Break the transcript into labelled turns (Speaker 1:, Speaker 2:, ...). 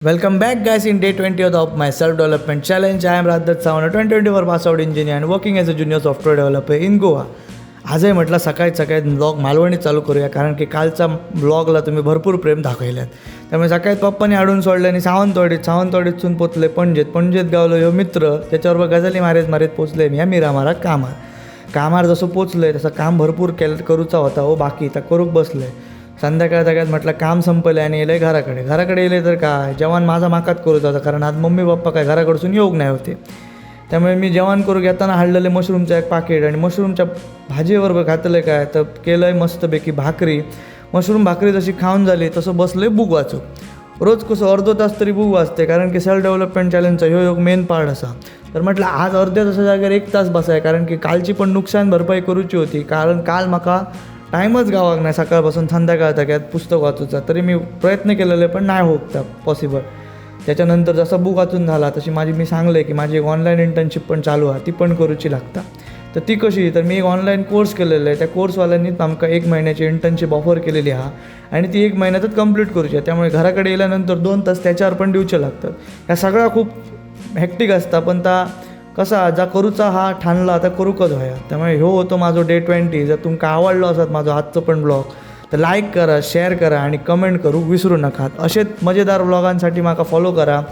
Speaker 1: Welcome back, guys, in day 20th of my self-development challenge. I am Radhat Sawan, a 2024 pass-out engineer and working as a junior software developer in Goa. आजही म्हटलं सकाळी blog Malvani चालू करूया, कारण की कालचा ब्लॉगला तुम्ही भरपूर प्रेम दाखवल्यात. त्यामुळे सकाळी पप्पाने हाडून सोडले आणि सावंतवाडीतसून पोचले पणजेत गावलो ह्यो मित्र, त्याच्याबरोबर गजाली मारीत पोचले मी मिरामारा कामार जसं पोचले तसं काम भरपूर करूचा होता बाकी तर करूक बसले. संध्याकाळ म्हटलं काम संपले आणि येले घराकडे येले तर काय जेवण माझा माकात करूचा होता, कारण आज मम्मी पप्पा काय घराकडसून येऊक नाही होते. त्यामुळे मी जेवण करू घेताना हाडलेले मशरूमचं एक पाकिट आणि मशरूमच्या भाजीबरोबर घातलं काय तर केलं आहे मस्तपैकी मशरूम भाकरी जशी खाऊन झाली तसं बसले बुक वाचू. रोज कसं अर्धो तास तरी बुक वाचते, कारण की सेल्फ डेव्हलपमेंट चॅलेंजचा ह्यो एक मेन पार्ट असा. तर म्हटलं आज अर्ध्या तासा जागेवर 1 तास बसाय, कारण की कालची पण नुकसान भरपाई करूची होती. कारण काल म्हाका टाईमच गावाक नाही सकाळपासून संध्याकाळ तक्यात पुस्तक वाचूचा. तरी मी प्रयत्न केलेले पण नाही होत पॉसिबल. त्याच्यानंतर जसं बुक वाचून झाला तशी मी सांगले की माझी एक ऑनलाईन इंटर्नशिप पण चालू आहे, ती पण करूची लागता. तर ती कशी, तर मी एक ऑनलाईन कोर्स केलेला आहे. त्या कोर्सवाल्यांनीच आमका 1 महिन्याची इंटर्नशिप ऑफर केलेली आहे आणि ती 1 महिन्यातच कंप्लीट करूची आहे. त्यामुळे घराकडे गेल्यानंतर 2 तास त्याच्यावर पण दिवचे लागतात. ह्या सगळा खूप हॅक्टिक असता, पण ता कसा जा करूचा हा ठाणला आता करूकच व्हाया. त्यामुळे ह्यो होतो माझो डे 20. जर तुमका आवडलो असत माझं आजचं पण ब्लॉग तर लाईक करा, शेअर करा आणि कमेंट करू विसरू नका. असेच मजेदार ब्लॉगांसाठी माका फॉलो करा.